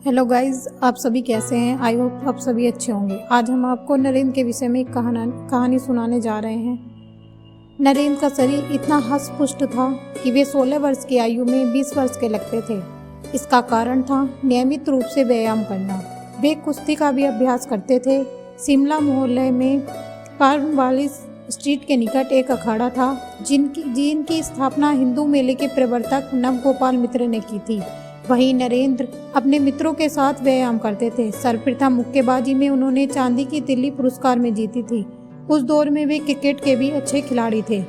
Hello guys, आप सभी कैसे हैं। आई होप आप सभी अच्छे होंगे। आज हम आपको नरेंद्र के विषय में एक कहानी सुनाने जा रहे हैं। नरेंद्र का शरीर इतना हष्ट-पुष्ट था कि वे 16 वर्ष की आयु में 20 वर्ष के लगते थे। इसका कारण था नियमित रूप से व्यायाम करना। वे कुश्ती का भी अभ्यास करते थे। शिमला मोहल्ले में कार्नवालिस स्ट्रीट के निकट एक अखाड़ा था जिनकी स्थापना हिंदू मेले के प्रवर्तक नवगोपाल मित्र ने की थी। वहीं नरेंद्र अपने मित्रों के साथ व्यायाम करते थे। सर्वप्रथम मुक्केबाजी में उन्होंने चांदी की तिल्ली पुरस्कार में जीती थी। उस दौर में वे क्रिकेट के भी अच्छे खिलाड़ी थे।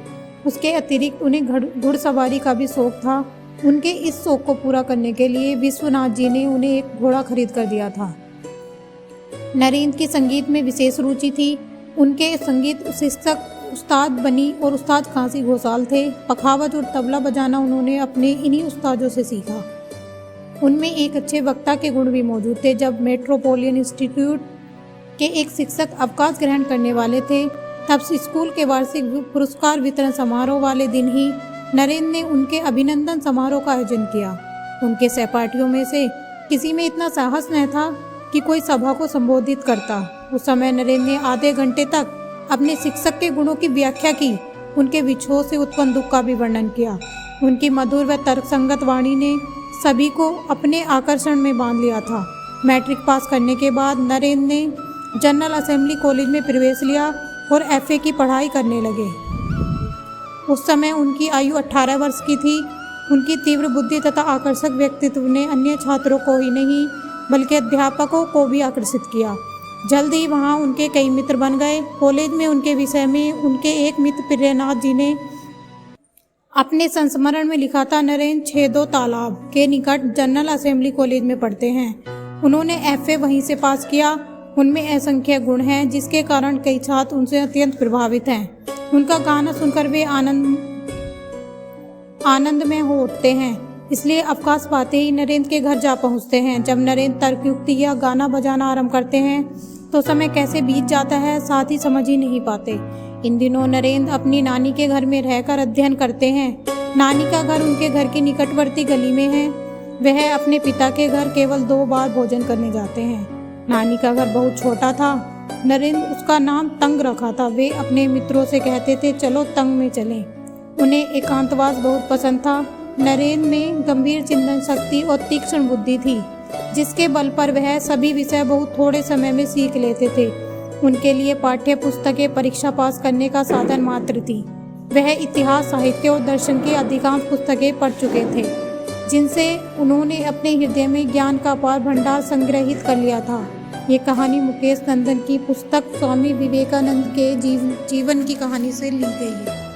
उसके अतिरिक्त उन्हें घुड़सवारी का भी शौक था। उनके इस शौक को पूरा करने के लिए विश्वनाथ जी ने उन्हें एक घोड़ा खरीद कर दिया था। नरेंद्र की संगीत में विशेष रुचि थी। उनके संगीत शिक्षक उस्ताद बनी और उस्ताद काशी घोषाल थे। पखावज और तबला बजाना उन्होंने अपने इन्हीं उस्तादों से सीखा। उनमें एक अच्छे वक्ता के गुण भी मौजूद थे। जब मेट्रोपोलिटन इंस्टीट्यूट के एक शिक्षक अवकाश ग्रहण करने वाले थे, तब स्कूल के वार्षिक पुरस्कार वितरण समारोह वाले दिन ही नरेंद्र ने उनके अभिनंदन समारोह का आयोजन किया। उनके सहपाठियों में से किसी में इतना साहस न था कि कोई सभा को संबोधित करता। उस समय नरेंद्र ने आधे घंटे तक अपने शिक्षक के गुणों की व्याख्या की। उनके विछोह से उत्पन्न दुख का भी वर्णन किया। उनकी मधुर व तर्कसंगत वाणी ने सभी को अपने आकर्षण में बांध लिया था। मैट्रिक पास करने के बाद नरेंद्र ने जनरल असेंबली कॉलेज में प्रवेश लिया और एफए की पढ़ाई करने लगे। उस समय उनकी आयु 18 वर्ष की थी। उनकी तीव्र बुद्धि तथा आकर्षक व्यक्तित्व ने अन्य छात्रों को ही नहीं बल्कि अध्यापकों को भी आकर्षित किया। जल्द ही वहाँ उनके कई मित्र बन गए। कॉलेज में उनके विषय में उनके एक मित्र प्रियनाथ जी ने अपने संस्मरण में लिखा था, नरेंद्र छेदो तालाब के निकट जनरल असेंबली कॉलेज में पढ़ते हैं। उन्होंने एफए वहीं से पास किया। उनमें असंख्य गुण हैं जिसके कारण कई छात्र उनसे अत्यंत प्रभावित हैं। उनका गाना सुनकर वे आनंद में हो उठते हैं। इसलिए अवकाश पाते ही नरेंद्र के घर जा पहुंचते हैं। जब नरेंद्र तर्कयुक्ति या गाना बजाना आरंभ करते हैं तो समय कैसे बीत जाता है साथ ही समझ ही नहीं पाते। इन दिनों नरेंद्र अपनी नानी के घर में रहकर अध्ययन करते हैं। नानी का घर उनके घर की निकटवर्ती गली में है। वह अपने पिता के घर केवल 2 बार भोजन करने जाते हैं। नानी का घर बहुत छोटा था। नरेंद्र उसका नाम तंग रखा था। वे अपने मित्रों से कहते थे, चलो तंग में चलें। उन्हें एकांतवास बहुत पसंद था। नरेंद्र में गंभीर चिंतन शक्ति और तीक्ष्ण बुद्धि थी, जिसके बल पर वह सभी विषय बहुत थोड़े समय में सीख लेते थे। उनके लिए पाठ्य पुस्तकें परीक्षा पास करने का साधन मात्र थी। वह इतिहास, साहित्य और दर्शन की अधिकांश पुस्तकें पढ़ चुके थे, जिनसे उन्होंने अपने हृदय में ज्ञान का अपार भंडार संग्रहित कर लिया था। ये कहानी मुकेश नंदन की पुस्तक स्वामी विवेकानंद के जीवन की कहानी से ली गई है।